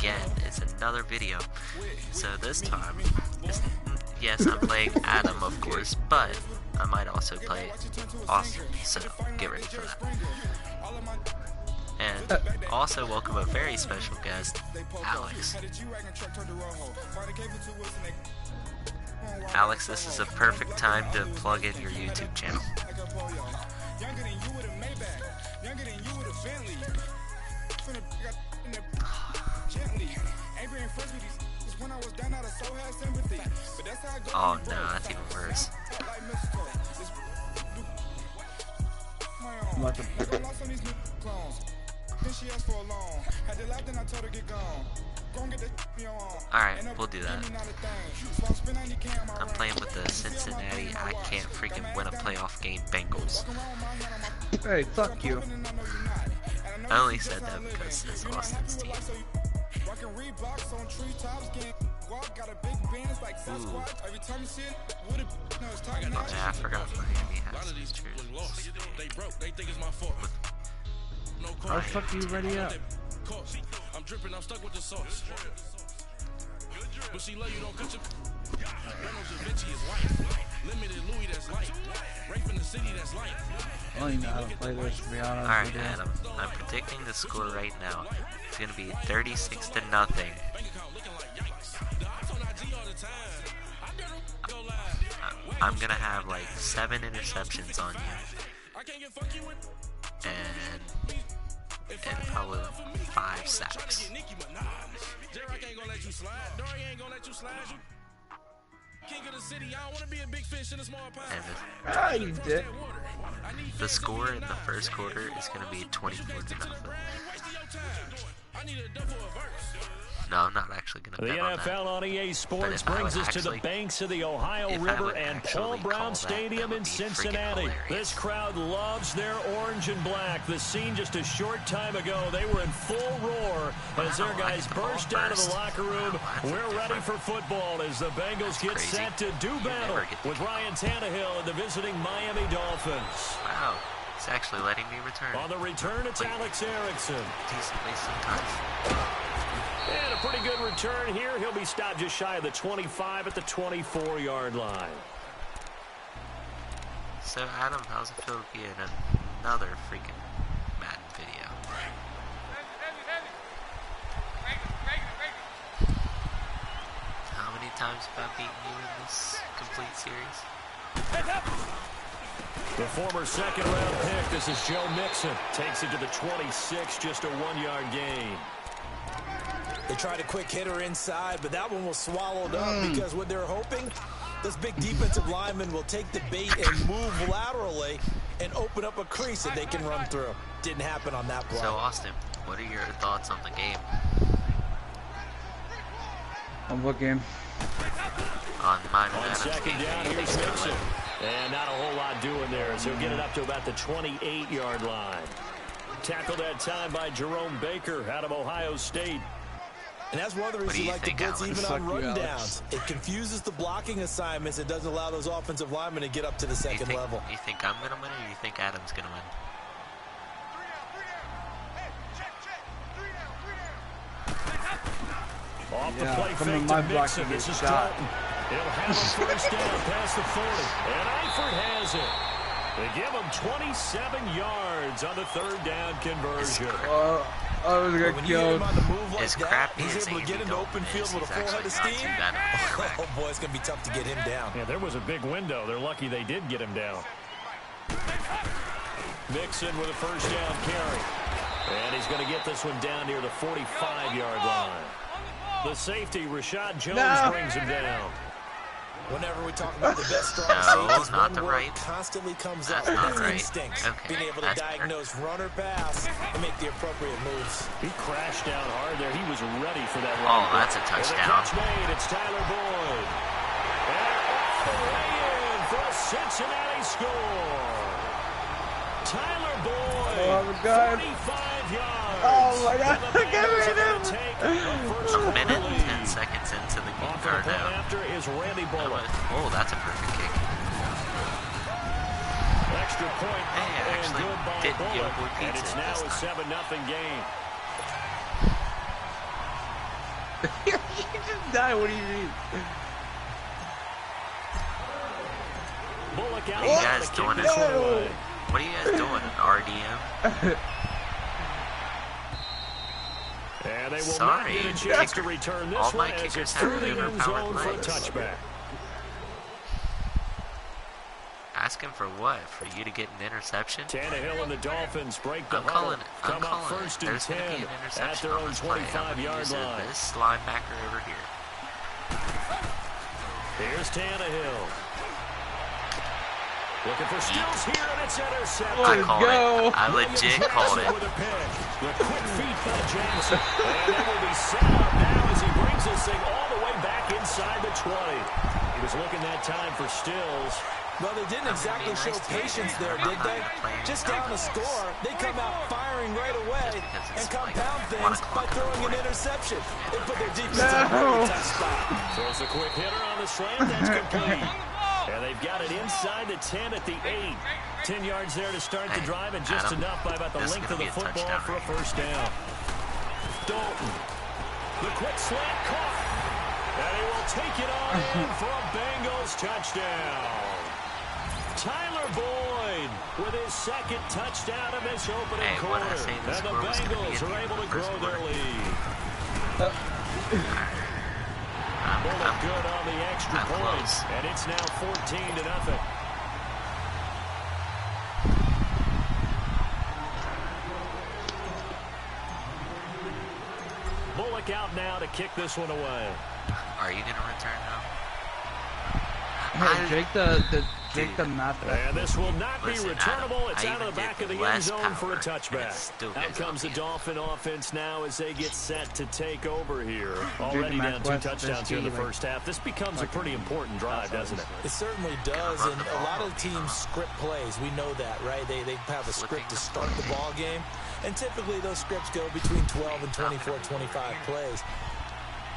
again. It's another video. So this time, yes, I'm playing Adam, of course, but I might also play Austin, so get ready for that. And also welcome a very special guest, Alex. Alex, this is a perfect time to plug in your YouTube channel. Oh no, that's even worse. Alright, we'll do that. I'm playing with the Cincinnati I can't freaking win a playoff game Bengals. Hey, fuck you. I only said that because it's Austin's team. Ooh. Oh yeah, I forgot Miami has these jerseys. How the fuck are you ready up? I'm dripping, I'm stuck with the sauce. But she love you, don't cut your Reynolds Da Vinci is white. Limited Louis that's light. Rape in the city that's light. I don't even know how to play this, to be honest. Alright, Adam. I'm predicting the score right now. It's gonna be 36-0. I'm gonna have like 7 interceptions on you. And probably 5 sacks. You did. The score in the first quarter is going to be 24-0. No, I'm not actually going to bet on that. The NFL on EA Sports brings us to the banks of the Ohio River and Paul Brown Stadium in Cincinnati. This crowd loves their orange and black. The scene just a short time ago, they were in full roar as their guys burst out of the locker room. We're ready for football as the Bengals get set to do battle with Ryan Tannehill and the visiting Miami Dolphins. Wow, he's actually letting me return. On the return, it's Alex Erickson. Decently sometimes. And a pretty good return here. He'll be stopped just shy of the 25 at the 24-yard line. So, Adam, how's it feel to be in another freaking Madden video? How many times have I beaten you in this complete series? The former second-round pick, this is Joe Mixon. Takes it to the 26, just a 1-yard gain. They tried a quick hitter inside, but that one was swallowed up because what they're hoping, this big defensive lineman will take the bait and move laterally and open up a crease that they can run through. Didn't happen on that play. So, Austin, what are your thoughts on the game? On what game? On mine and On Adam's second game. down, here's Mixon. And not a whole lot doing there as he'll get it up to about the 28-yard line. Tackled that time by Jerome Baker out of Ohio State. And that's one of the reasons you like to blitz even on rundowns. It confuses the blocking assignments. It doesn't allow those offensive linemen to get up to the second level. You think I'm going to win or you think Adam's going to win? Off the play fake to Mixon. This is Dalton. He'll have a first down past the 40. And Eifert has it. They give him 27 yards on the third down conversion. I was going to go. As crappy he's as able to get into open field with a full head of steam. Oh boy, it's going to be tough to get him down. Yeah, there was a big window. They're lucky they did get him down. Mixon with a first down carry. And he's going to get this one down near the 45-yard line. The safety, Rashad Jones, brings him down. Whenever we talk about the best strong safeties, one word constantly comes up. That's instincts. Being able to diagnose run or pass and make the appropriate moves. He crashed down hard there. He was ready for that Oh, run. that's a touchdown. Catch made. It's Tyler Boyd. And off the way in for a Cincinnati score. Tyler Boyd, 45 yards. Oh my God! Look at him! A minute and 10 seconds into the game. After is Randy Bullock. Oh, that's a perfect kick. Extra point. Hey, I actually didn't give away and pizza it's now this a time. 7-0 game. You just died. What do you mean? Bullock out. What are you guys doing? What are you guys doing? RDM? And they will Sorry, not get a chance to return this all one my as kickers it's have through the end overpowered zone for a legs. touchback. Asking for what? For you to get an interception? Tannehill and the Dolphins break the I'm huddle. calling it. I'm Come up calling first it. and There's going to 10 be an at interception their on own this play. I'm going to 25-yard use line. this linebacker over here. Here's Tannehill. Looking for Stills here, and it's intercepted. I called it. I legit called it. With a pick. The quick feet by Jackson. And they will be set up now as he brings this thing all the way back inside the 20. He was looking that time for Stills. Well, they didn't exactly show patience there, did they? Just down the score, they come out firing right away and compound things by throwing an interception. They put their defense in a really tough spot. Throws a quick hitter on the slant. That's complete. And they've got it inside the 10 at the 8. 10 yards there to start the drive, and just enough by about the length of the football for a first down. Dalton. The quick slant caught. And he will take it on in for a Bengals touchdown. Tyler Boyd with his second touchdown of this opening quarter. And the Bengals are able to grow their lead. Bullock good on the extra points, and it's now 14-0. Bullock out now to kick this one away. Are you going to return now? Hey, Drake the map. And this will not be returnable. Adam, it's out of the back of the end zone for a touchback. Out comes the Dolphin offense now as they get set to take over here. Already down 2 touchdowns here in the first half. This becomes a pretty important drive, doesn't it? It certainly does, and a lot of teams script plays. We know that, right? They have a script to start the ball game, and typically those scripts go between 12 and 24, 25 plays.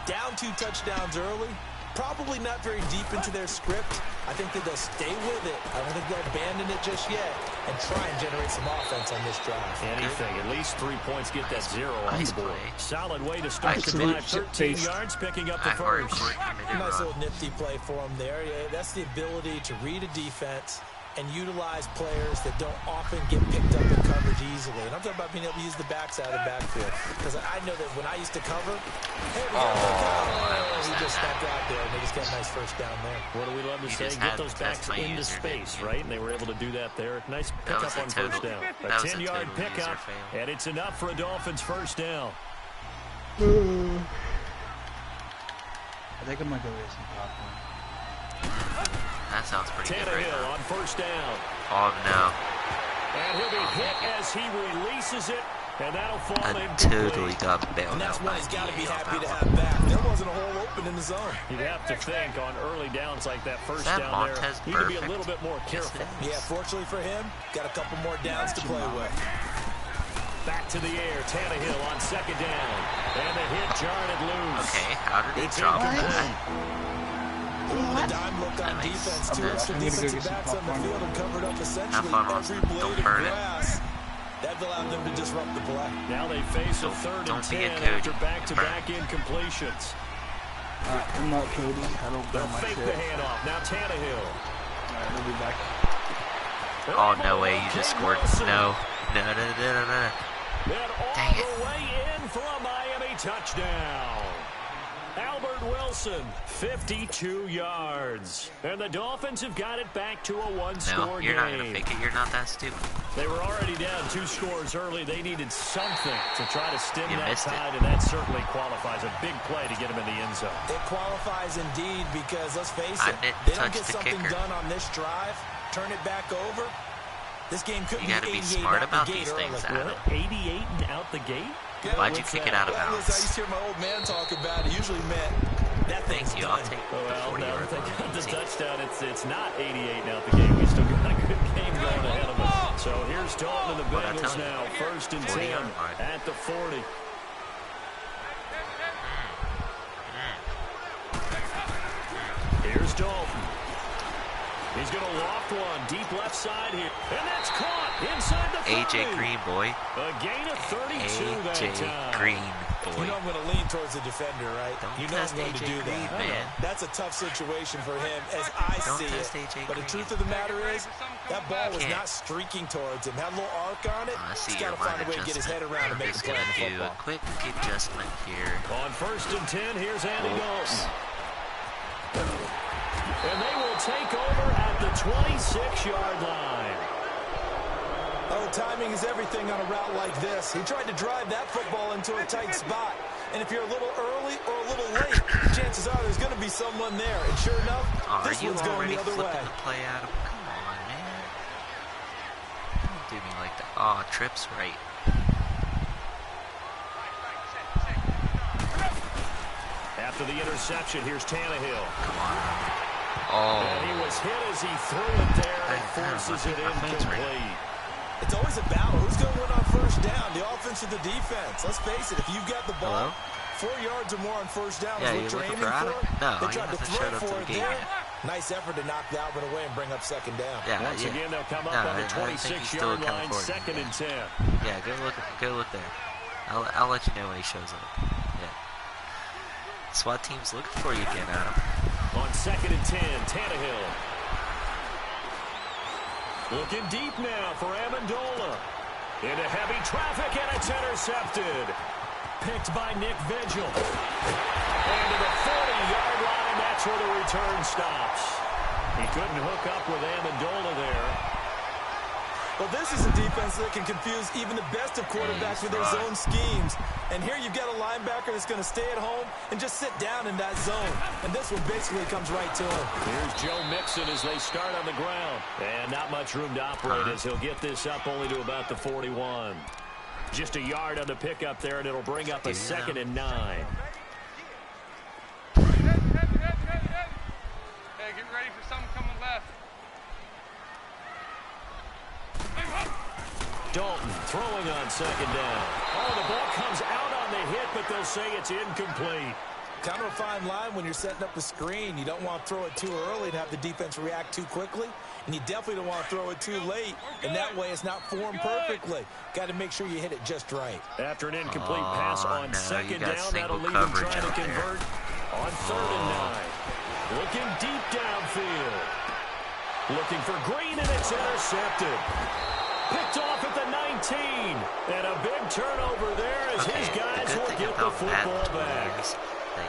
Down 2 touchdowns early. Probably not very deep into their script. I think that they'll stay with it. I don't think they'll abandon it just yet and try and generate some offense on this drive. Anything. At least 3 points get that 0 on the board. Solid way to start the drive. 13 yards, picking up the first. Nice little nifty play for them there. Yeah, that's the ability to read a defense and utilize players that don't often get picked up in coverage easily. And I'm talking about being able to use the backside of the backfield. Because I know that when I used to cover, hey, he just stepped out there, and they just got a nice first down there. What do we love to say? Get those backs into space, right? And they were able to do that there. Nice pickup on first down. A 10-yard pickup, and it's enough for a Dolphins first down. I think I'm going to go get some popcorn. That sounds pretty good right Tannehill now. on first down. Oh, no. And he'll be hit as he releases it, and that'll fall I incomplete. totally got bailed And that's out one by he's got to be DA on happy to that have one. back. There wasn't a hole open in the zone. You'd have to think on early downs like that first that down there, Montez he could be a perfect? little bit more careful. Yeah, fortunately for him, got a couple more downs to play with. Back to the air, Tannehill on second down. And the hit jarred it loose. Okay, how did he It's drop incomplete. that? The dime look on defense. 2 extra I'm gonna go get defensive some backs on the popcorn. field and covered up essentially fun, every Austin. blade Don't of hurt it. grass. That allowed them to disrupt the play. Now they face a third and Don't be a 10 Cody. after back-to-back incompletions. I'm not Cody. I don't They'll burn my fake shit. the handoff. Now Tannehill. Alright, we'll be back. Oh, no way, you just scored. No. No, no, no, no, no. Then all Dang it. the way in for a Miami touchdown. Albert Wilson, 52 yards. And the Dolphins have got it back to a one-score No, game. you're not going to fake it. You're not that stupid. They were already down 2 scores early. They needed something to try to stem You that missed it. tide, and that certainly qualifies. A big play to get them in the end zone. It qualifies indeed because, let's face I it, didn't they don't touch get the something kicker. done on this drive, turn it back over. This game could You be got to be 88 smart out about the gate these things, early. Adam. 88 and out the gate? Why'd you kick it out of Yeah, listen, I used bounds? to hear my old man talk about it. Usually meant that thing's Thank you. done. I'll take Well, the now 40-yard that they got the line. touchdown, it's not 88 and out the game. We still got a good game going ahead of us. So here's Dalton and the What'd I Bengals tell you? now, first and 10 40-yard line. at the 40. Here's Dalton. He's going to loft one deep left side here. And that's caught inside the 30. AJ Green, boy. A gain of 32 that AJ time. Green. boy. You know I'm going to lean towards the defender, right? Don't you know I'm going to do Green, that. man. That's a tough situation for him as I see it. But the truth of the matter is, that ball was not streaking towards him. Had a little arc on it. He's got to find a way to get his head around and make the play on the football. A quick adjustment here. On 1st and 10, here's Andy Dalton. And they will take over at the 26-yard line. Oh, timing is everything on a route like this. He tried to drive that football into a tight spot. And if you're a little early or a little late, chances are there's going to be someone there. And sure enough, this one's going the other way. The play out of, come on, man. Don't do me like that. Oh, trips right. After the interception, here's Tannehill. Come on. Oh. And he was hit as he threw it there and forces it incomplete. It's always a battle. Who's going to win on 1st down? The offense or the defense? Let's face it, if you've got the ball 4 yards or more on 1st down is what you're aiming for. No, they tried to throw for it there. Yet. Nice effort to knock that one away and bring up 2nd down. Yeah, Once again, they'll come up on the 26-yard line, 2nd and 10. Yeah, go look there. I'll let you know when he shows up. Yeah. SWAT team's looking for you again, Adam. On 2nd and 10, Tannehill. Looking deep now for Amendola. Into heavy traffic, and it's intercepted. Picked by Nick Vigil. And to the 40-yard line, that's where the return stops. He couldn't hook up with Amendola there. Well, this is a defense that can confuse even the best of quarterbacks with their zone schemes. And here you've got a linebacker that's going to stay at home and just sit down in that zone. And this one basically comes right to him. Here's Joe Mixon as they start on the ground. And not much room to operate as he'll get this up only to about the 41. Just a yard on the pickup there, and it'll bring up a 2nd and 9. Hey, get ready for something coming left. Dalton throwing on 2nd down. Oh, the ball comes out on the hit, but they'll say it's incomplete. Kind of a fine line when you're setting up a screen. You don't want to throw it too early and have the defense react too quickly. And you definitely don't want to throw it too late. And that way it's not formed perfectly. Got to make sure you hit it just right. After an incomplete pass on 2nd down, that'll leave him trying to convert on 3rd and 9. Looking deep downfield. Looking for Green, and it's intercepted. Picked off at the 19. And a big turnover there as his guys will get the football back. That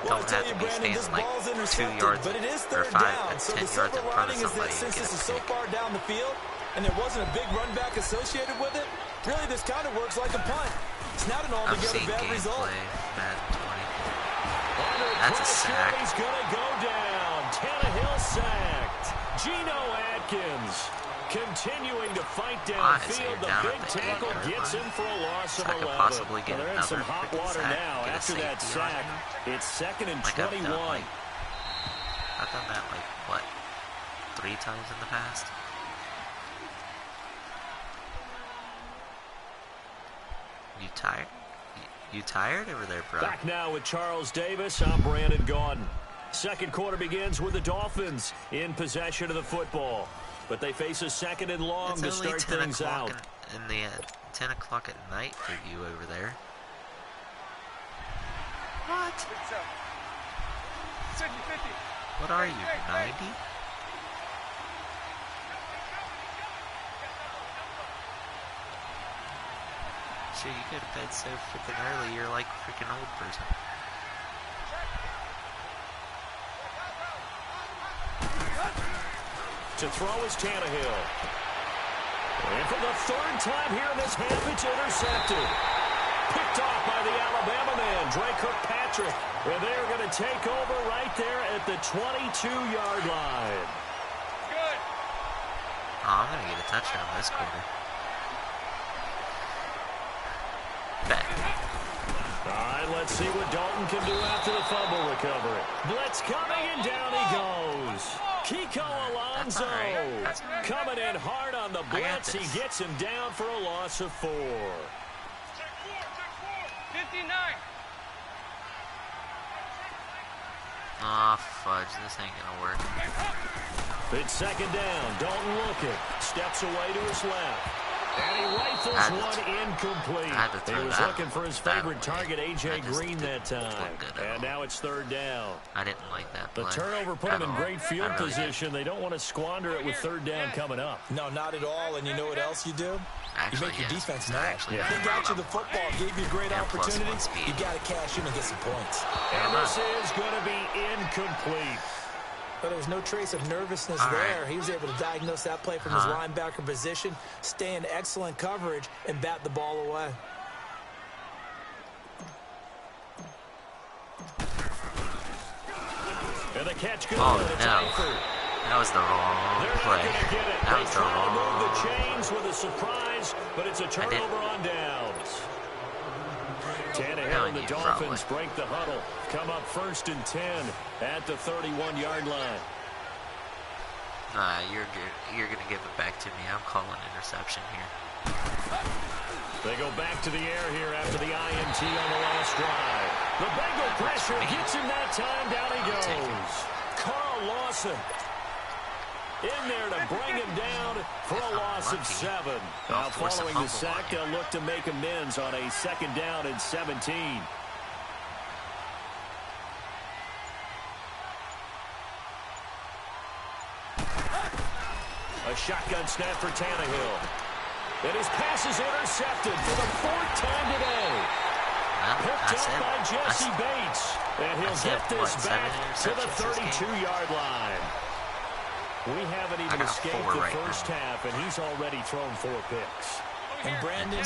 you don't have to be standing like 2 yards but it is or 3rd 5 down. So 10 the yards silver in front of lining is that somebody since and this is get so a pick. far down the field and there wasn't a big run back associated with it, really this kind of works like a punt. It's not an altogether bad result. Madden 20. That's a sack. He's going to go down. Tannehill sacked. Geno Atkins continuing to fight downfield. The big tackle gets him for a loss of 11. Possibly get they're in some hot water now after that sack. It's 2nd and 21. I've done that like, what, 3 times in the past? You tired? You tired over there, bro? Back now with Charles Davis. I'm Brandon Gaudin. 2nd quarter begins with the Dolphins in possession of the football. But they face a 2nd and long to start things out. In the 10 o'clock at night for you over there. What? 50-50. What are you, 90? Shit, you go to bed so freaking early, you're like a freaking old person. To throw is Tannehill. And for the 3rd time here in this half, it's intercepted. Picked off by the Alabama man, Dre Kirkpatrick. And they're going to take over right there at the 22-yard line. Good. Oh, I'm going to get a touchdown this quarter. Bet. All right, let's see what Dalton can do after the fumble recovery. Blitz coming, and down he goes. Kiko Alonso coming in hard on the blitz. He gets him down for a loss of 4. Check 4. 59. Aw, fudge. This ain't gonna work. It's 2nd down. Dalton looking. Steps away to his left. And he rifles one incomplete. He was looking for his favorite target, A.J. Green, that time. And now it's third down. I didn't like that play. The turnover put him in great field position. They don't want to squander it with third down coming up. No, not at all. And you know what else you do? Actually, you make your defense mad. Yeah. They got you the football, gave you a great opportunity. You got to cash in and get some points. And this is going to be incomplete. But there was no trace of nervousness there. He was able to diagnose that play from his linebacker position, stay in excellent coverage, and bat the ball away. And the catch goes. Oh, no. That was the wrong play. That was the wrong. Move the chains with a surprise, but it's a turnover on downs. Tannehill and the Dolphins break the huddle. Come up 1st and 10 at the 31-yard line. Nah, you're going to give it back to me. I'm calling interception here. They go back to the air here after the INT on the last drive. The Bengal pressure gets him that time. Down he goes. Carl Lawson in there to bring him down for a loss of 7. Now following the sack, they'll look to make amends on a 2nd down and 17. A shotgun snap for Tannehill. And his pass is intercepted for the 4th time today. Picked up by Jesse Bates. And he'll get this back to the 32-yard line. We haven't even escaped the first half, and he's already thrown 4 picks. And Brandon,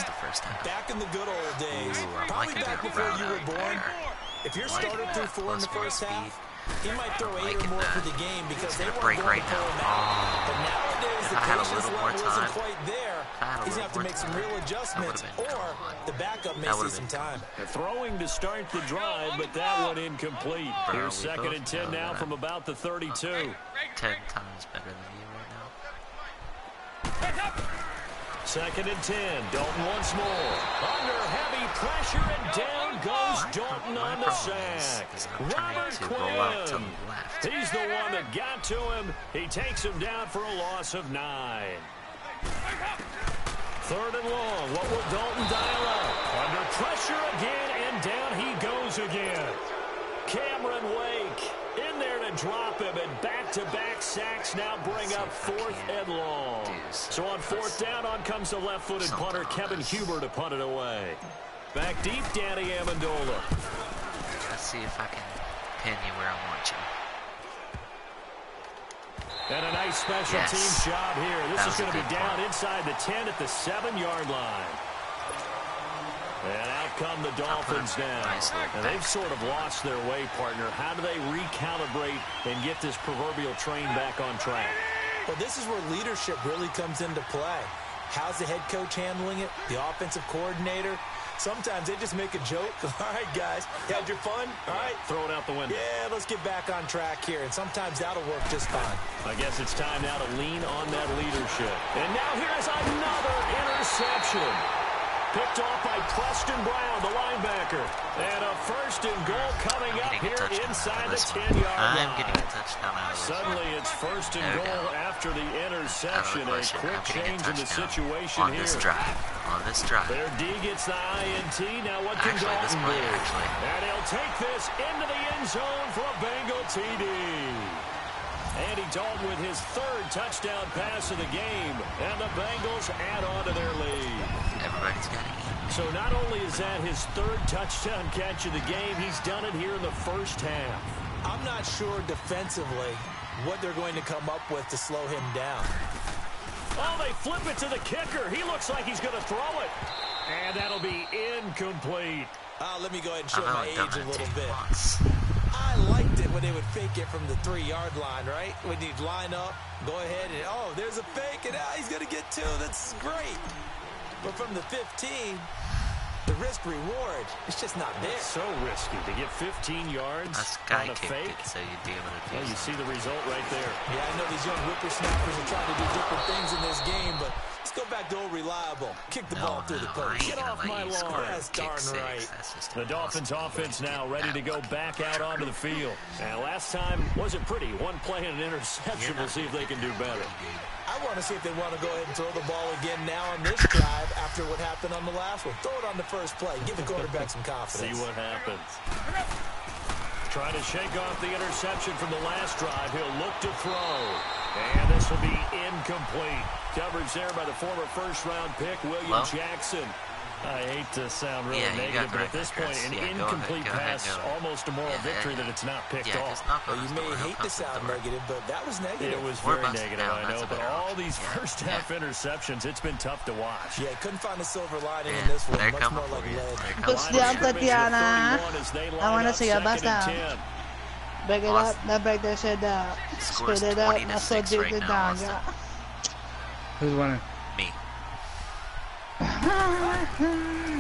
back in the good old days, probably back before you were born, if your starter threw 4 in the first half, he might throw 8 or more for the game because they weren't going to pull him out. But nowadays, the patience level isn't quite there. He's going to have to make some real adjustments, or the backup may see some time. Throwing to start the drive, but that one incomplete. Here's 2nd and 10 now from about the 32. 10 times better than you right now. 2nd and 10. Dalton once more. Under heavy pressure, and down goes Dalton on the sack. Robert Quinn. He's the one that got to him. He takes him down for a loss of 9. 3rd and long. What will Dalton dial up? Under pressure again, and down he goes again. Cameron Wake in there to drop him, and back-to-back sacks now bring up 4th and long. So on 4th down, on comes the left-footed punter Kevin Huber to punt it away. Back deep, Danny Amendola. Let's see if I can pin you where I want you. And a nice special teams job here. This is going to be down inside the 10 at the 7-yard line. And out come the Dolphins now. And they've sort of lost their way, partner. How do they recalibrate and get this proverbial train back on track? Well, this is where leadership really comes into play. How's the head coach handling it? The offensive coordinator? Sometimes they just make a joke. All right, guys, you had your fun? All right. Throw it out the window. Yeah, let's get back on track here. And sometimes that'll work just fine. I guess it's time now to lean on that leadership. And now here's another interception. Picked off by Preston Brown, the linebacker. And a 1st and goal coming up here inside the 10-yard line. I'm getting a touchdown out of this. Suddenly it's 1st and goal after the interception. A quick change in the situation on this drive. On this drive. Their D gets the INT. Now what can Dalton do? And he'll take this into the end zone for a Bengal TD. Andy Dalton with his 3rd touchdown pass of the game. And the Bengals add on to their lead. Everybody's got to eat. So not only is that his 3rd touchdown catch of the game, he's done it here in the first half. I'm not sure defensively what they're going to come up with to slow him down. Oh, they flip it to the kicker. He looks like he's going to throw it. And that'll be incomplete. Let me go ahead and show my age a little bit. I liked it when they would fake it from the 3-yard line, right? When you'd line up, go ahead and, oh, there's a fake, and he's going to get 2. That's great. But from the 15, the risk-reward, it's just not there. It's so risky to get 15 yards on a fake. So you'd be able to do you see the result right there. Yeah, I know these young whippersnappers are trying to do different things in this game, but Let's go back to old reliable. Kick the ball through the post. Get off my lawn. That's darn right. The Dolphins offense now ready to go back out onto the field. And last time wasn't pretty. One play and an interception. We'll see if they can do better. I want to see if they want to go ahead and throw the ball again now on this drive after what happened on the last one. Throw it on the first play. Give the quarterback some confidence. See what happens. Trying to shake off the interception from the last drive. He'll look to throw. And this will be incomplete. Coverage there by the former first-round pick, William Jackson. I hate to sound really negative, but at this point, an incomplete pass, almost a moral victory that it's not picked off. Well, you may hate to sound negative, but that was negative. It was very negative, I know, but all these first-half interceptions, it's been tough to watch. Yeah, couldn't find a silver lining in this one. Much more like lead. Push down, Tatiana. I want to see a bust down. Break it up, now break that shit down. Spit it up, now so dig it down. Who's winning? Me.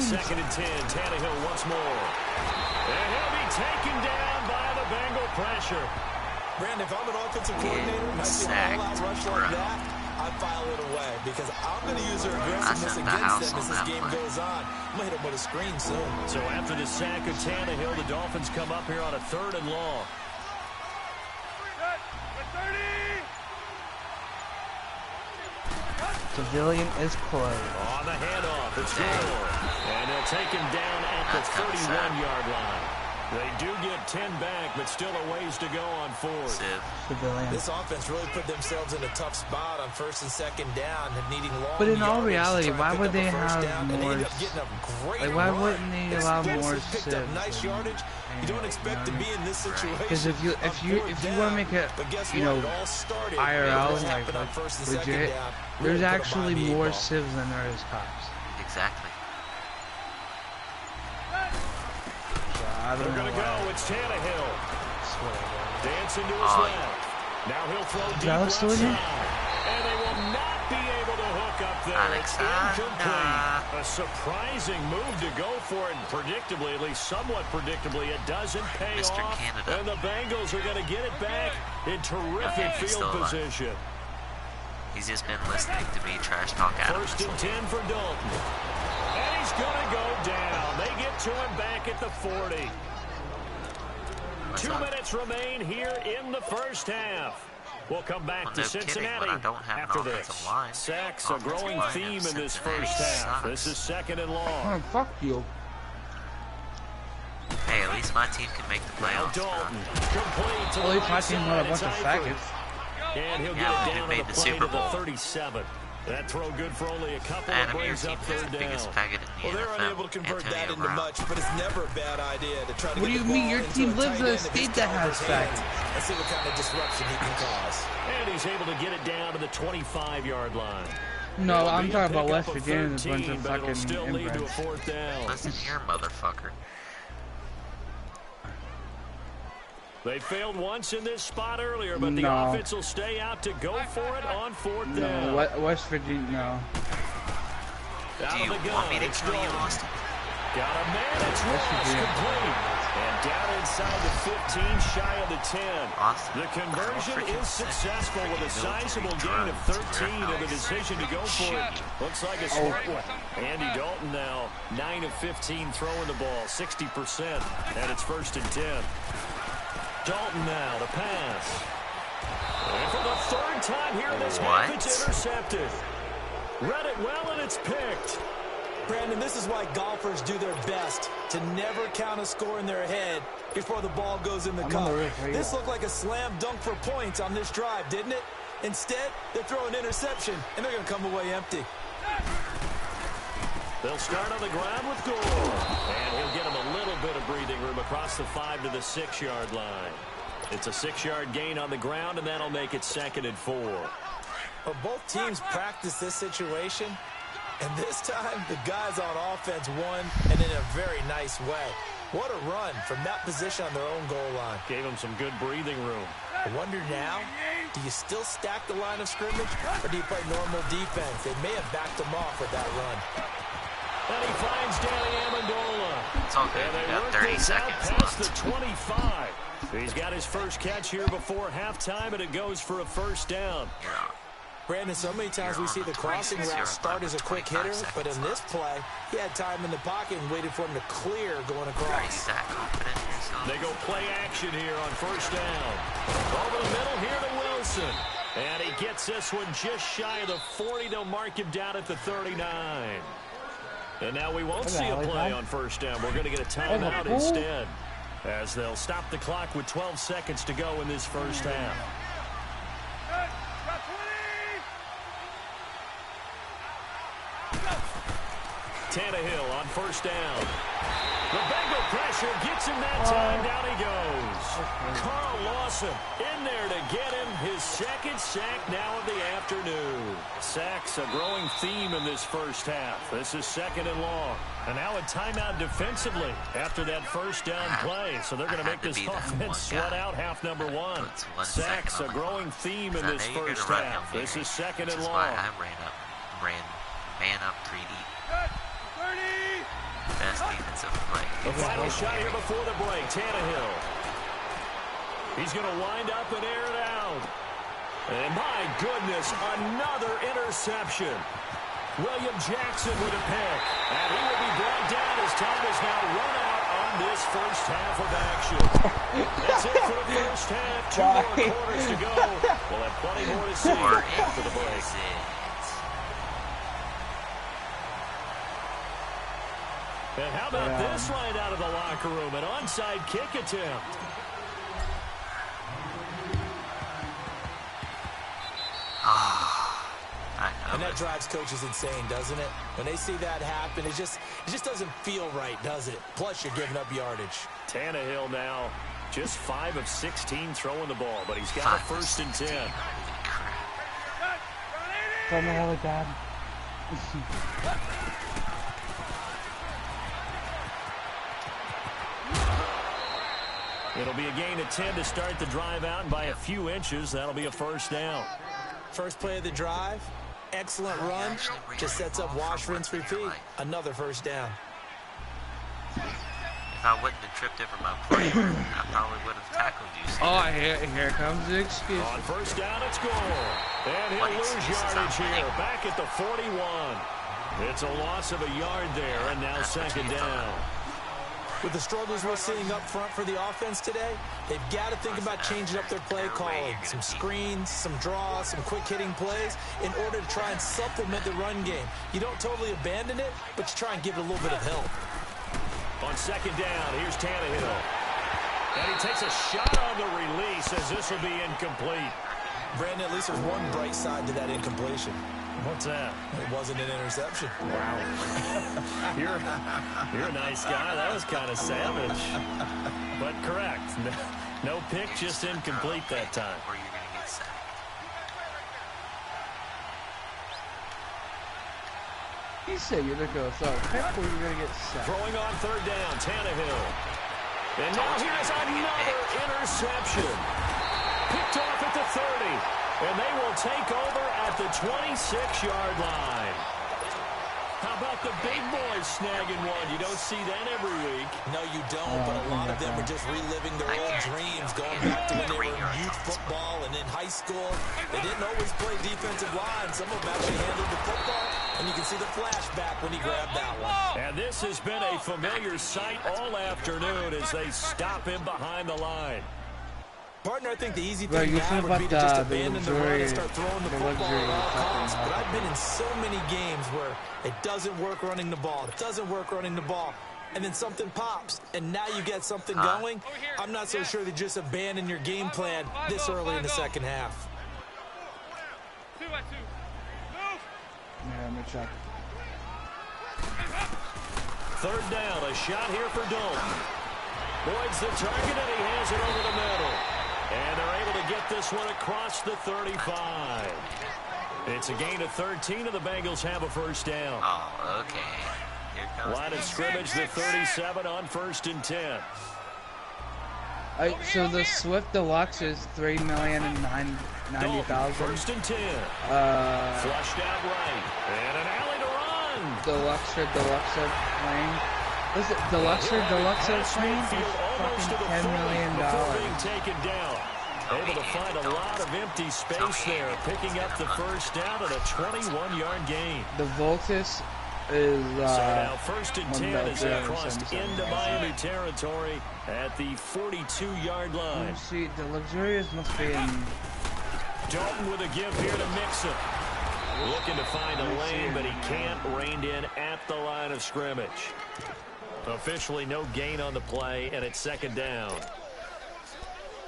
Second and 10, Tannehill once more. And he'll be taken down by the Bengal pressure. Brandon, if I'm an offensive coordinator and I see an all-out rush like that, I file it away because I'm going to use their aggressiveness against them as this game goes on. I'm going to hit him with a screen soon. So after the sack of Tannehill, the Dolphins come up here on a 3rd and long. Civilian is played. On the handoff, it's Gore. And they'll take him down at the 31-yard line. They do get 10 back, but still a ways to go on 4th. This offense really put themselves in a tough spot on 1st and 2nd down, needing long. But in all reality, why would they have more? Like, why wouldn't they allow more picked up nice yardage? You don't expect to be in this situation. Because if you want to make it, IRL, like legit, there's actually more civs than there is cops. Exactly. They're going to go. It's Tannehill. Dancing to his left. Now he'll throw deep left side. And they will not be able to hook up there. It's incomplete. A surprising move to go for it. Predictably, at least somewhat predictably, it doesn't pay off. Canada. And the Bengals are going to get it back in terrific field position. He's just been listening to me trash talk Adam. 1st and 10 for Dalton. And he's going to go down. They get to him back at the 40. 2 minutes remain here in the first half. We'll come back to Cincinnati after this. Sacks a growing theme in this first half. This is 2nd and long. Oh, fuck you. Hey, at least my team can make the playoffs. Dalton complete to at least my team won a bunch of faggots. And he'll get it down to the play to the 37. That throw good for only a couple of brings up 3rd down. Well, they're unable to convert that into much, but it's never a bad idea to try to What do you mean? Your team lives in a state that has faggots. Let's see what kind of disruption he can cause. And he's able to get it down to the 25-yard line. No, I'm talking about West Virginia. There's a bunch of fucking still lead to a inbreds. 4th down. Listen here, motherfucker. They failed once in this spot earlier, but the offense will stay out to go for it on 4th down. No, West Virginia, no. Do you want me to tell you, Austin? Got a man, it's Ross, complete. And down inside the 15, shy of the 10. The conversion is successful with a sizable gain of 13 and the decision to go for it. Looks like a smart one. Andy Dalton now 9 of 15 throwing the ball, 60%, and it's 1st and 10. Dalton now, the pass. And for the 3rd time here in this half, it's intercepted. Read it well, and it's picked. Brandon, this is why golfers do their best to never count a score in their head before the ball goes in the cup. This looked like a slam dunk for points on this drive, didn't it? Instead, they throw an interception, and they're going to come away empty. They'll start on the ground with Gore. And he'll get him a little bit of breathing room across the 5 to the 6-yard line. It's a 6-yard gain on the ground, and that'll make it 2nd and 4. Well, both teams practice this situation, and this time the guys on offense won, and in a very nice way. What a run from that position on their own goal line. Gave them some good breathing room. I wonder now, do you still stack the line of scrimmage, or do you play normal defense? They may have backed them off with that run. And he finds Danny Amendola. It's all good. And they got 30 seconds past left. the 25. He's got his first catch here before halftime, and it goes for a 1st down. Brandon, so many times we see the crossing route start as a quick hitter, but in this play, he had time in the pocket and waited for him to clear going across. They go play action here on first down. Over the middle here to Wilson. And he gets this one just shy of the 40. They'll mark him down at the 39. And now we won't see a play on first down. We're going to get a timeout instead, as they'll stop the clock with 12 seconds to go in this first half. Tannehill on first down. The Bengal pressure gets him that time. Down he goes. Carl Lawson in there to get him his second sack now of the afternoon. Sacks a growing theme in this first half. This is second and long. And now a timeout defensively after that first down play. So they're going to make this offense sweat out half number one. Sacks a growing theme in this first half. This is second and long. I ran man up 3D. Best defensive play. The final shot here before the break. Tannehill. He's going to wind up and air it out. And my goodness, another interception. William Jackson with a pick. And he will be brought down as time is now run out on this first half of action. That's it for the first half. 2 more quarters to go. We'll have plenty more to see after the break. And how about this right out of the locker room? An onside kick attempt. And that drives coaches insane, doesn't it? When they see that happen, it just doesn't feel right, does it? Plus, you're giving up yardage. Tannehill now just 5 of 16 throwing the ball, but he's got a first and 10. From the hell, Dad. It'll be a gain of 10 to start the drive out, and by a few inches, that'll be a first down. First play of the drive, excellent run, just sets up wash, rinse, repeat. Another first down. If I wouldn't have tripped over my play, I probably would have tackled you. Oh, here comes the excuse. On first down, it's goal. And he'll lose yardage here, back at the 41. It's a loss of a yard there, and now second down. With the struggles we're seeing up front for the offense today, they've got to think about changing up their play calling. Some screens, some draws, some quick-hitting plays in order to try and supplement the run game. You don't totally abandon it, but you try and give it a little bit of help. On second down, here's Tannehill. And he takes a shot on the release as this will be incomplete. Brandon, at least there's one bright side to that incompletion. What's that? It wasn't an interception. Wow. You're a nice guy. That was kind of savage. But correct. No pick, just incomplete that time. Or you're going to get sacked. He said you're going to go throw a pick or you're going to get sacked. Throwing on third down, Tannehill. And now here's another interception. Picked off at the 30. And they will take over at the 26-yard line. How about the big boys snagging one? You don't see that every week. No, you don't, but a lot of them are just reliving their old dreams, going back to when they were in youth football and in high school. They didn't always play defensive line. Some of them actually handled the football, and you can see the flashback when he grabbed that one. And this has been a familiar sight all afternoon as they stop him behind the line. Partner, I think the easy thing now would be to just abandon the run and start throwing the football at all costs. But I've been in so many games where it doesn't work running the ball. It doesn't work running the ball. And then something pops, and now you get something going. I'm not so sure that just abandon your game plan this early in the second half. 2 by 2. Move. Yeah, let me check. Third down, a shot here for Dalton. Boyd's the target, and he has it over the middle. And they're able to get this one across the 35. It's a gain of 13, and the Bengals have a first down. Oh, okay. Here comes Line of scrimmage, the 37 on first and 10. So the Swift Deluxe is $3,090,000. First and 10. Flushed out right. And an alley to run. Deluxe plane. Is it Deluxe plane? It's fucking $10 million. Being taken down. Able to find a lot of empty space there, picking up the first down at a 21-yard gain. The Voltus is so now first and 10 as they crossed into Miami territory at the 42-yard line. See, the luxurious must be in. Dalton with a give here to Mixon. Looking to find a lane, but he can't. Reined in at the line of scrimmage. Officially no gain on the play, and it's second down.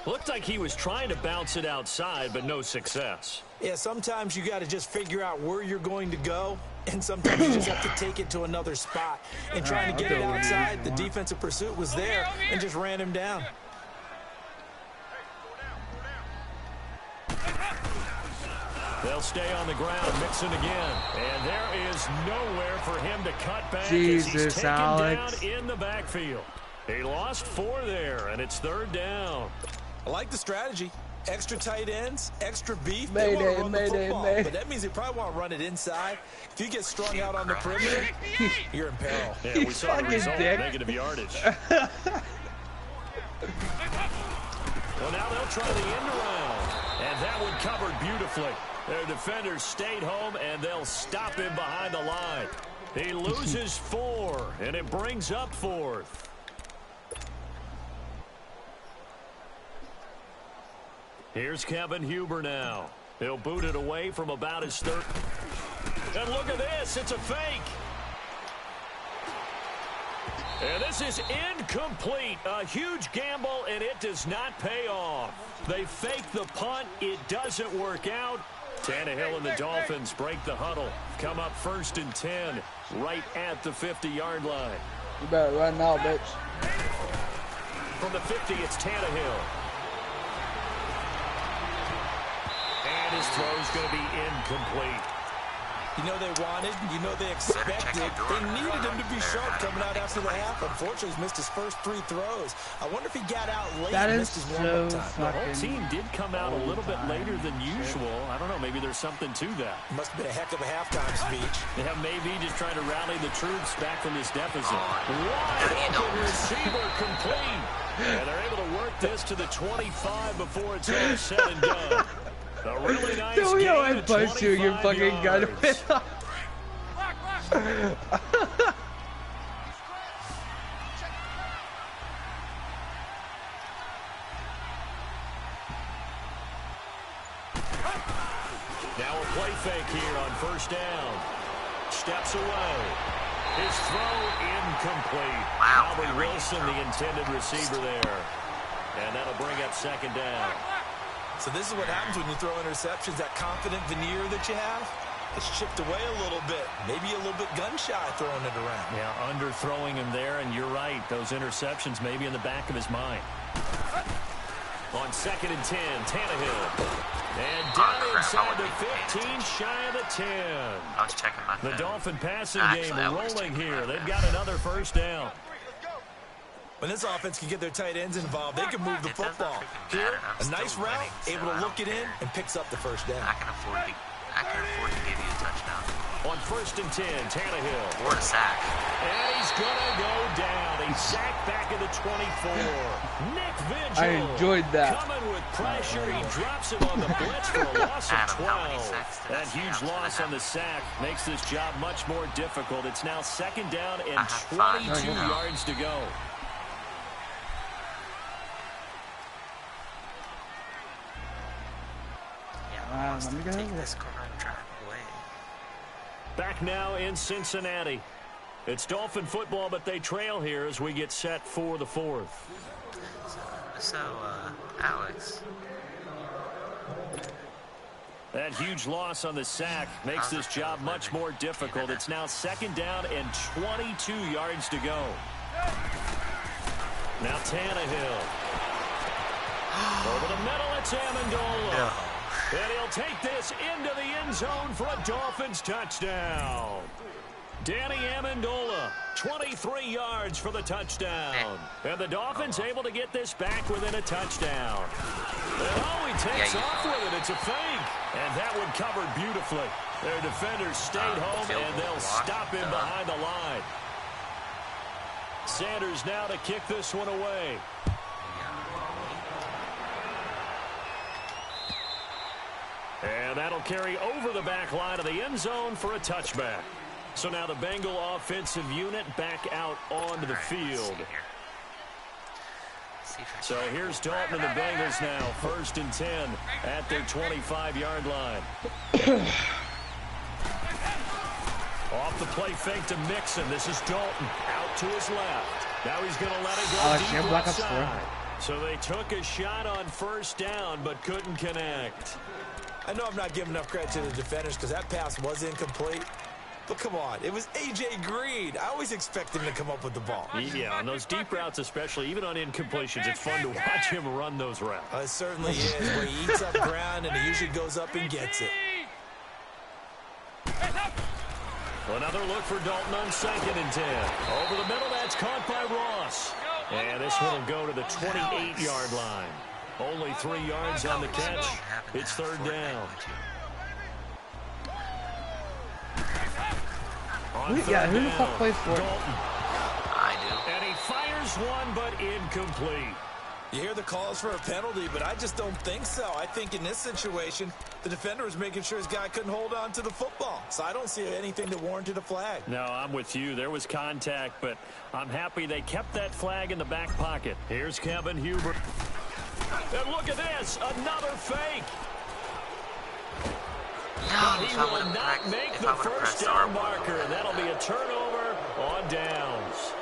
Looked like he was trying to bounce it outside, but no success. Yeah, sometimes you got to just figure out where you're going to go, and sometimes you just have to take it to another spot. And trying to get it outside, the defensive pursuit was there and just ran him down. They'll stay on the ground, Mixon again. And there is nowhere for him to cut back Jesus, as he's taken Alex. down in the backfield. He lost 4 there, and it's third down. I like the strategy. Extra tight ends, extra beef. Mayday, they want to run the mayday, football, mayday. but that means they probably want to run it inside. If you get strung out on the perimeter, you're in peril. Yeah, we saw the result, negative yardage. Well, now they'll try the end around, and that one covered beautifully. Their defenders stayed home, and they'll stop him behind the line. He loses 4, and it brings up 4th. Here's Kevin Huber now. He'll boot it away from about his third. And look at this. It's a fake. And this is incomplete. A huge gamble, and it does not pay off. They fake the punt. It doesn't work out. Tannehill and the Dolphins break the huddle. Come up first and 10 right at the 50-yard line. You better run now, bitch. From the 50, it's Tannehill. And his throw's going to be incomplete. You know they wanted, you know they expected. They needed him to be sharp coming out after the half. Unfortunately, he's missed his first 3 throws. I wonder if he got out late and missed his warm-up time. The whole team did come out a little bit later than usual. I don't know, maybe there's something to that. Must have been a heck of a halftime speech. Yeah, maybe just trying to rally the troops back from this deficit. Wide open receiver complete. And they're able to work this to the 25 before it's all said and done. A really nice Dude, game I at bust you, your 25 fucking gun. yards. Now a play fake here on first down. Steps away. His throw incomplete. Albert Wilson, the intended receiver there. And that'll bring up second down. So this is what happens when you throw interceptions. That confident veneer that you have, it's chipped away a little bit. Maybe a little bit gun-shy throwing it around. Yeah, underthrowing him there, and you're right. Those interceptions may be in the back of his mind. On second and 10, Tannehill. And down inside the 15, shy of the 10. I was checking my phone. The Dolphin passing game rolling here. They've got another first down. When this offense can get their tight ends involved, they can move the football. Here, a nice route, able to look it in, and picks up the first down. I can afford to give you a touchdown. On first and 10, Tannehill. Or a sack. And he's going to go down. He's sacked back at the 24. Nick Vigil. I enjoyed that. Coming with pressure. He drops him on the blitz for a loss of 12. That huge loss on the sack makes this job much more difficult. It's now second down and 22 yards to go. Let me go Take over this corner and drive away. Back now in Cincinnati. It's Dolphin football, but they trail here as we get set for the 4th. So, Alex. That huge loss on the sack makes this job much more difficult. It's now second down and 22 yards to go. Now Tannehill. Over the middle, it's Amendola. No. And he'll take this into the end zone for a Dolphins touchdown. Danny Amendola, 23 yards for the touchdown. And the Dolphins able to get this back within a touchdown. Oh, he takes off with it. It's a fake. And that one covered beautifully. Their defenders stayed home, and they'll stop him behind the line. Sanders now to kick this one away. carry over the back line of the end zone for a touchback. So now the Bengal offensive unit back out onto the field. So here's Dalton and the Bengals now, 1st and 10 at their 25-yard line. Off the play fake to Mixon. This is Dalton out to his left. Now he's going to let it go deep left side. So they took a shot on 1st down but couldn't connect. I know I'm not giving enough credit to the defenders because that pass was incomplete. But come on, it was A.J. Green. I always expect him to come up with the ball. Yeah, on those deep routes especially, even on incompletions, it's fun to watch him run those routes. It certainly is, where he eats up ground and he usually goes up and gets it. Another look for Dalton on 2nd and 10. Over the middle, that's caught by Ross. And this one will go to the 28-yard line. Only 3 yards on the catch. It's 3rd down. Who the fuck plays for Dalton. I do. And he fires one, but incomplete. You hear the calls for a penalty, but I just don't think so. I think in this situation, the defender was making sure his guy couldn't hold on to the football. So I don't see anything that warranted a flag. No, I'm with you. There was contact, but I'm happy they kept that flag in the back pocket. Here's Kevin Huber. And look at this, another fake. But he will not make the 1st down marker. That'll be a turnover on downs.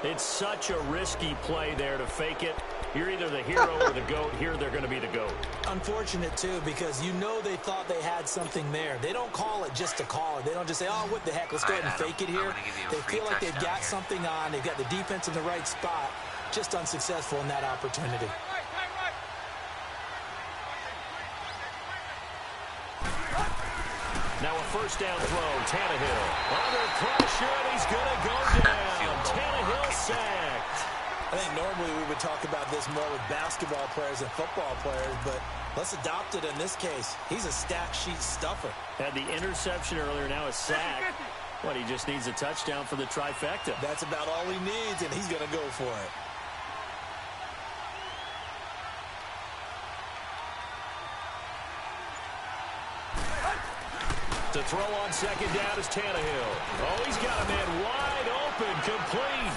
It's such a risky play there to fake it. You're either the hero or the GOAT. Here they're going to be the GOAT. Unfortunate, too, because you know they thought they had something there. They don't call it just to call it. They don't just say, oh, what the heck, let's go ahead and fake it here. They feel like they've got something on. They've got the defense in the right spot. Just unsuccessful in that opportunity. Now a 1st down throw, Tannehill. Under pressure, and he's going to go down. Tannehill sacked. I think normally we would talk about this more with basketball players and football players, but let's adopt it in this case. He's a stack sheet stuffer. Had the interception earlier, now a sack. What, he just needs a touchdown for the trifecta. That's about all he needs, and he's going to go for it. To throw on 2nd down is Tannehill. Oh, he's got a man wide open, complete.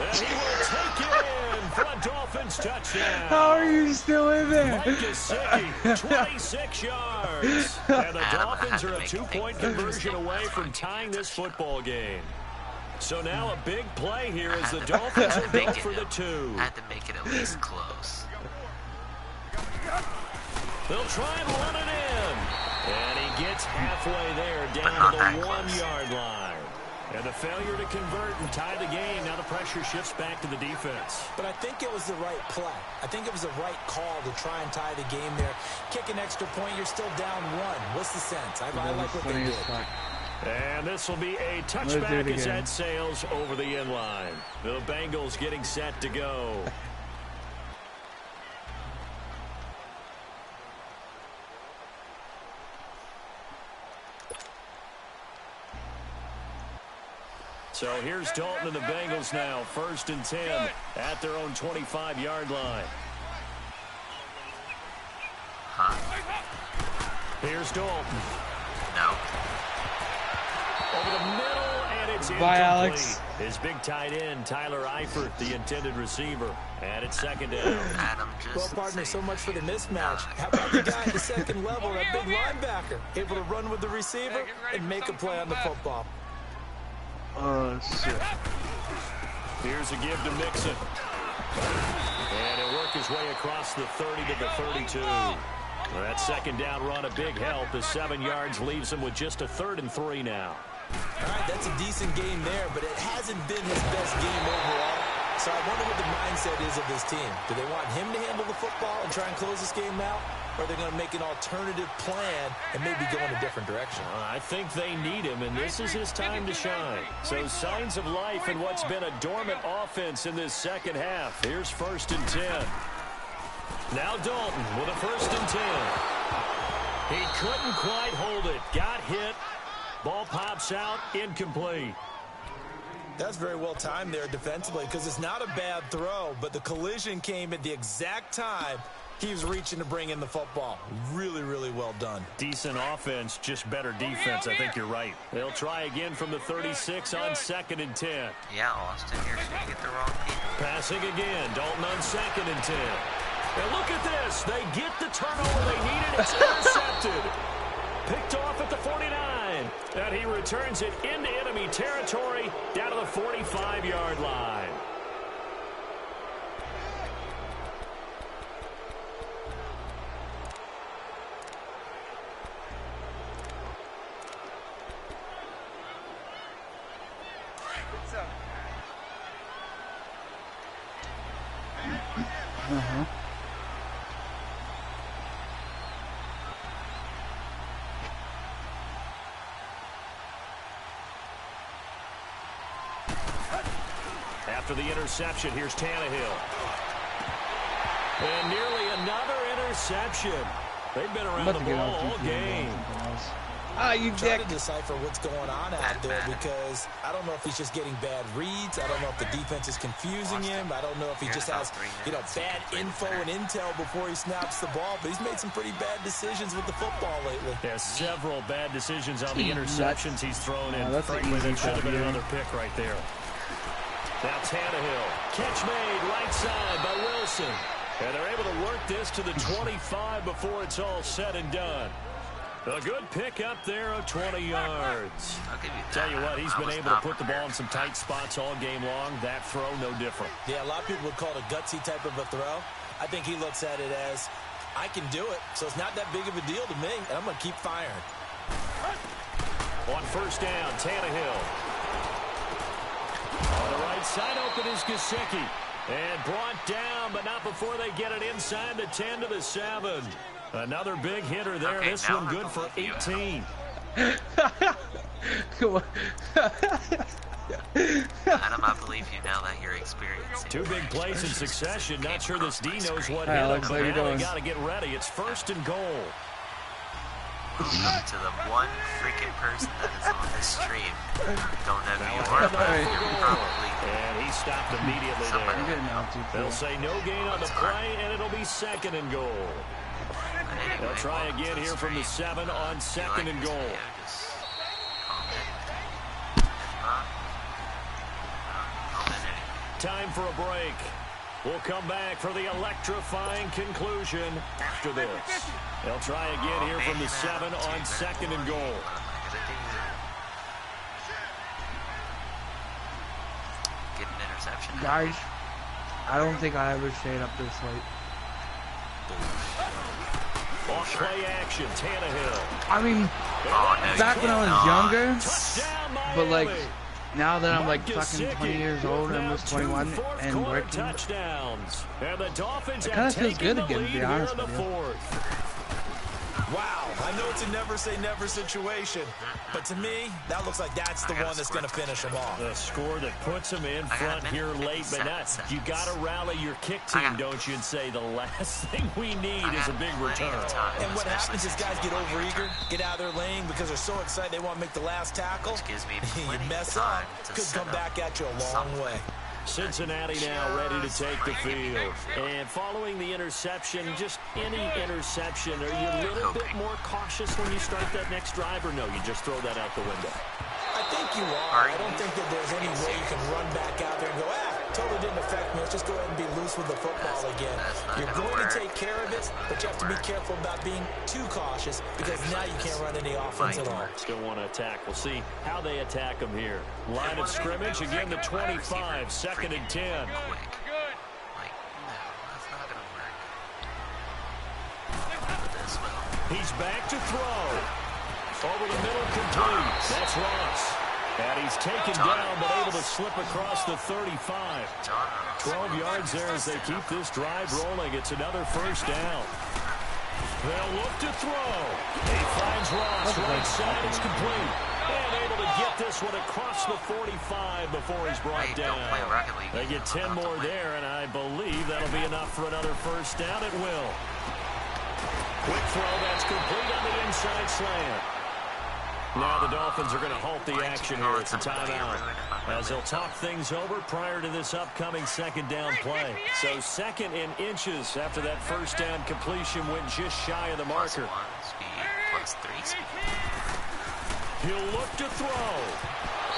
And he will take it in for a Dolphins touchdown. How are you still in there? Mike Gesicki, 26 yards. And the Dolphins are a 2-point conversion away from tying this football game. So now a big play here as the Dolphins will go for the 2. I had to make it at least close. They'll try and run it in. And he gets halfway there, down to the 1-yard line. And the failure to convert and tie the game. Now the pressure shifts back to the defense. But I think it was the right play. I think it was the right call to try and tie the game there. Kick an extra point, you're still down 1. What's the sense? I like what they did. And this will be a touchback as that sails over the end line. The Bengals getting set to go. So here's Dalton and the Bengals now, 1st and 10 at their own 25-yard line. Here's Dalton. No. Over the middle, and it's incomplete. Bye, Alex. His big tight end, Tyler Eifert, the intended receiver. And it's 2nd down. Adam, just well, partner, so much for the mismatch. How about the guy at the 2nd level, that big linebacker, able to run with the receiver and make a play on the football? Oh, shit. Here's a give to Mixon. And he'll work his way across the 30 to the 32. Well, that 2nd down run, a big help. The 7 yards leaves him with just a 3rd and 3 now. All right, that's a decent game there, but it hasn't been his best game overall. So I wonder what the mindset is of this team. Do they want him to handle the football and try and close this game out? Or are they going to make an alternative plan and maybe go in a different direction? I think they need him, and this is his time to shine. So signs of life in what's been a dormant offense in this 2nd half. Here's 1st and 10. Now Dalton with a 1st and 10. He couldn't quite hold it. Got hit. Ball pops out. Incomplete. That's very well timed there defensively because it's not a bad throw, but the collision came at the exact time He was reaching to bring in the football. Really, really well done. Decent offense, just better defense. I think you're right. They'll try again from the 36 on 2nd and 10. Yeah, Austin, you're shooting at the wrong people. Passing again. Dalton on 2nd and 10. And look at this. They get the turnover they needed. It's intercepted. Picked off at the 49. And he returns it into enemy territory down to the 45-yard line. After the interception, here's Tannehill. And nearly another interception. They've been around the ball all game. You try to decipher what's going on out there because I don't know if he's just getting bad reads. I don't know if the defense is confusing him. I don't know if he just has, bad info and intel before he snaps the ball. But he's made some pretty bad decisions with the football lately. There's several bad decisions on the interceptions he's thrown in. Frankly, that should have been another pick right there. Now Tannehill. Catch made right side by Wilson. And they're able to work this to the 25 before it's all said and done. A good pick up there of 20 yards. I'll give you that. Tell you what, he's been able to put the ball in some tight spots all game long. That throw, no different. Yeah, a lot of people would call it a gutsy type of a throw. I think he looks at it as, I can do it, so it's not that big of a deal to me, and I'm going to keep firing. On 1st down, Tannehill. On the right side, open is Gesicki. And brought down, but not before they get it inside the 10 to the 7. Another big hitter there. Okay, this one good for 18. Adam, I believe you now that you're experiencing. 2 big plays in succession. Not sure this D knows what hit him, but now they got to get ready. It's 1st and goal. Welcome to the one freaking person that is on this stream. Don't know who you are, but you're probably. And he stopped immediately there. They'll say no gain on the play, and it'll be 2nd and goal. Anyway, they'll try again here from the 7 on 2nd and goal. Time for a break. We'll come back for the electrifying conclusion after this. They'll try again here from the 7 on 2nd and goal. Get an interception. Guys, I don't think I ever stayed up this late. Off play action, Tannehill. I mean, back when I was younger, but like, now that I'm like fucking 20 years old and almost 21 and working, it kind of feels good again, to be honest with you. Wow, I know it's a never-say-never situation, but to me, that looks like that's the one that's going to finish him off. The score that puts him in front here late, but not. You got to rally your kick team, don't you, and say the last thing we need is a big return. And what happens is guys get overeager, get out of their lane because they're so excited they want to make the last tackle. You mess up, could come back at you a long way. Cincinnati now ready to take the field. And following the interception, just any interception, are you a little bit more cautious when you start that next drive, or no, you just throw that out the window? I think you are. I don't think that there's any way you can run back out there and go, totally didn't affect me. Let's just go ahead and be loose with the football again. You're going to take care of it, but you have to be careful about being too cautious because now you can't run any offense at all. Still want to attack. We'll see how they attack them here. Line of scrimmage, again the 25, 2nd and 10. He's back to throw. Over the middle, complete. That's Ross. And he's taken down, but able to slip across the 35. 12 yards there as they keep this drive rolling. It's another 1st down. They'll look to throw. He finds Ross. Right side, it's complete. And able to get this one across the 45 before he's brought down. They get 10 more there, and I believe that'll be enough for another 1st down. It will. Quick throw, that's complete on the inside slant. Now the Dolphins are going to halt the action here. It's a timeout. as they'll talk things over prior to this upcoming second down play. So 2nd and inches after that first down completion went just shy of the marker. +1 speed, +3 speed. He'll look to throw.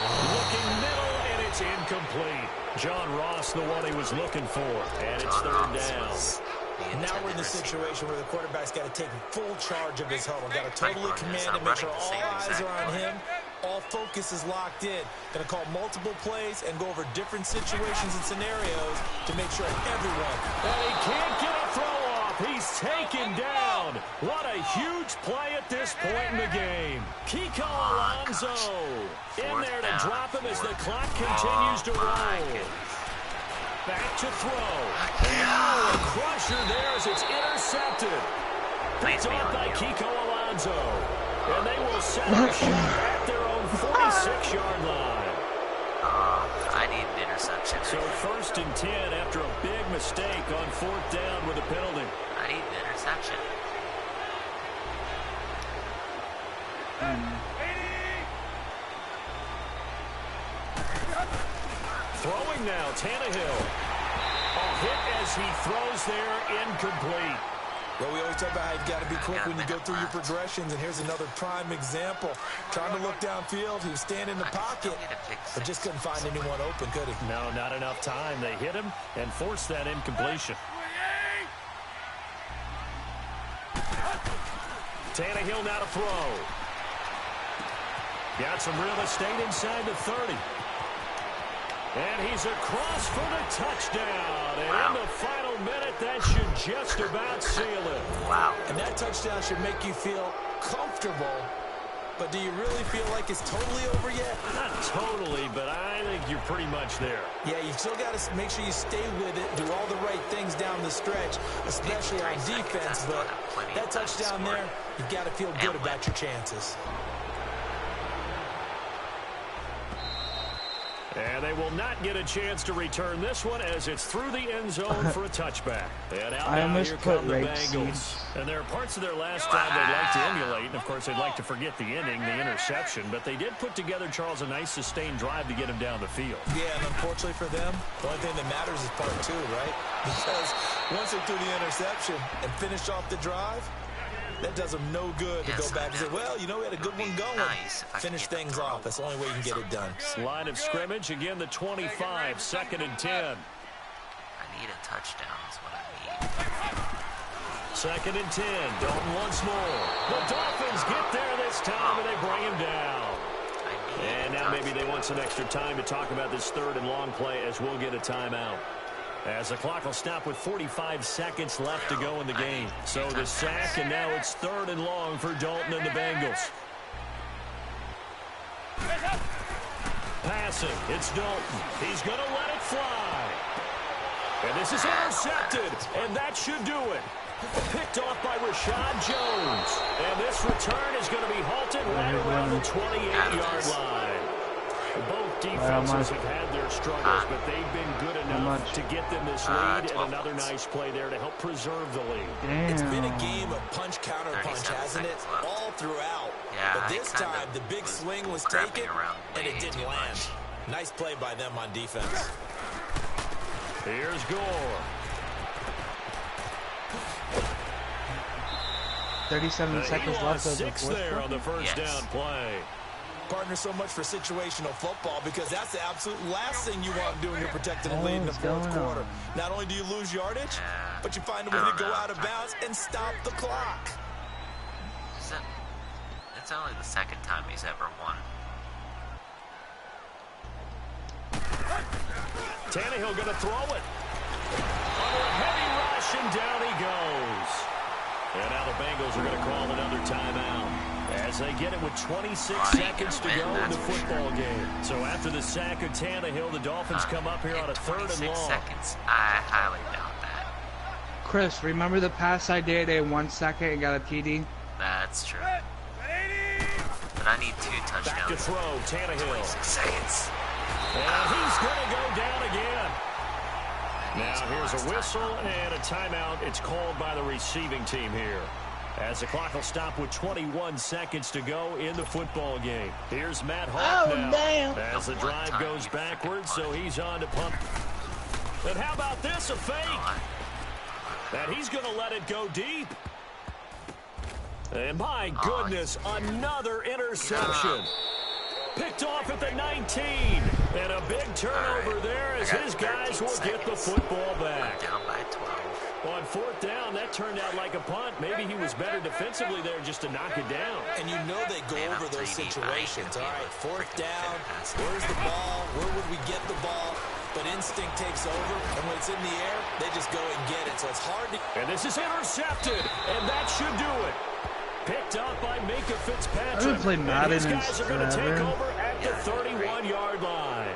Looking middle, and it's incomplete. John Ross, the one he was looking for, and it's 3rd down. Now we're in the situation where the quarterback's got to take full charge of his huddle. Got to totally command it, make sure all eyes are on him. All focus is locked in. Going to call multiple plays and go over different situations and scenarios to make sure everyone. And he can't get a throw off. He's taken down. What a huge play at this point in the game. Kiko Alonso in there to drop him as the clock continues to roll. Back to throw. Oh, a crusher there as it's intercepted. Picked off by Kiko Alonso. And they will set up shop at their own 46-yard line. I need an interception. So 1st and 10 after a big mistake on 4th down with a penalty. I need an interception. Throwing now, Tannehill. A hit as he throws there, incomplete. Well, we always talk about how you've got to be quick when you go through your progressions, and here's another prime example. Trying to look downfield, he was standing in the pocket, but just couldn't find anyone open, could he? No, not enough time. They hit him and forced that incompletion. Tannehill now to throw. Got some real estate inside the 30. And he's across for the touchdown. And in the final minute, that should just about seal it. Wow. And that touchdown should make you feel comfortable. But do you really feel like it's totally over yet? Not totally, but I think you're pretty much there. Yeah, you still got to make sure you stay with it, do all the right things down the stretch, especially on defense. But that touchdown there, you've got to feel good about your chances. And they will not get a chance to return this one as it's through the end zone for a touchback. And out now, here come the Bengals. And there are parts of their last drive they'd like to emulate. And, of course, they'd like to forget the ending, the interception. But they did put together, Charles, a nice sustained drive to get him down the field. Yeah, and unfortunately for them, the only thing that matters is part 2, right? Because once they threw the interception and finished off the drive, that does them no good to go back and say, well, you know, we had a good one going. Finish things off. That's the only way you can get it done. Line of scrimmage, again, the 25, 2nd and 10. I need a touchdown is what I need. 2nd and 10. Dalton once more. The Dolphins get there this time, and they bring him down. And now maybe they want some extra time to talk about this 3rd and long play as we'll get a timeout. As the clock will stop with 45 seconds left to go in the game. So the sack, and now it's 3rd and long for Dalton and the Bengals. Passing, it's Dalton. He's going to let it fly. And this is intercepted, and that should do it. Picked off by Rashad Jones. And this return is going to be halted right around the 28-yard line. Both defenses have had their struggles, but they've been good enough to get them this lead, and another nice play there to help preserve the lead. Damn. It's been a game of punch, counter, punch, hasn't it? All throughout. Yeah, but this time, the big swing was taken, and it didn't land. Nice play by them on defense. Here's Gore. 37 seconds left of the 6 there on the first down play. Partner, so much for situational football, because that's the absolute last thing you want to do when you're protecting a lead in the 4th quarter. Not only do you lose yardage, but you find a way to go out of bounds and stop the clock. It's only the 2nd time he's ever won. Tannehill going to throw it. Under a heavy rush, and down he goes. And now the Bengals are going to call another timeout as they get it with 26 seconds to go in the football game. So after the sack of Tannehill, the Dolphins come up here on a 3rd and long. 26 seconds? I highly doubt that. Chris, remember the pass I did in 1 second and got a TD? That's true. But I need 2 touchdowns. Back to throw, Tannehill. 26 seconds. And he's going to go down again. Now here's a whistle and a timeout. It's called by the receiving team here. As the clock will stop with 21 seconds to go in the football game. Here's Matt Hart now. Damn. As the drive goes backwards, so he's on to pump. And how about this, a fake? And he's going to let it go deep. And my goodness, another interception. Picked off at the 19. And a big turnover there as his guys will get the football back. Down by 12. On fourth down, that turned out like a punt. Maybe he was better defensively there just to knock it down. And you know they go over those situations. All right, fourth down, where's the ball? Where would we get the ball? But instinct takes over, and when it's in the air, they just go and get it. So it's hard to... And this is intercepted, and that should do it. Picked up by Minka Fitzpatrick. I haven't played Madden These guys are going to take forever. over at the 31-yard line.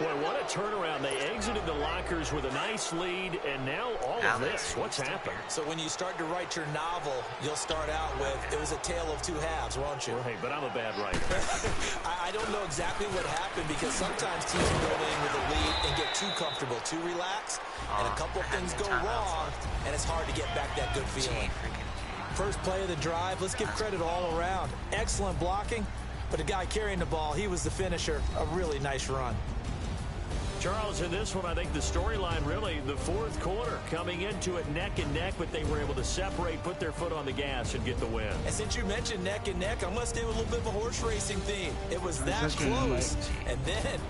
Boy, what a turnaround. They exited the lockers with a nice lead, and now all of this. What's happened? So when you start to write your novel, you'll start out with, it was a tale of two halves, won't you? Right, but I'm a bad writer. I don't know exactly what happened because sometimes teams can go in with a lead and get too comfortable, too relaxed, and a couple things go wrong, and it's hard to get back that good feeling. First play of the drive, let's give credit all around. Excellent blocking, but the guy carrying the ball, he was the finisher. A really nice run. Charles, in this one, I think the storyline really, the fourth quarter, coming into it neck and neck, but they were able to separate, put their foot on the gas, and get the win. And since you mentioned neck and neck, I must do a little bit of a horse racing theme. It was that close, and then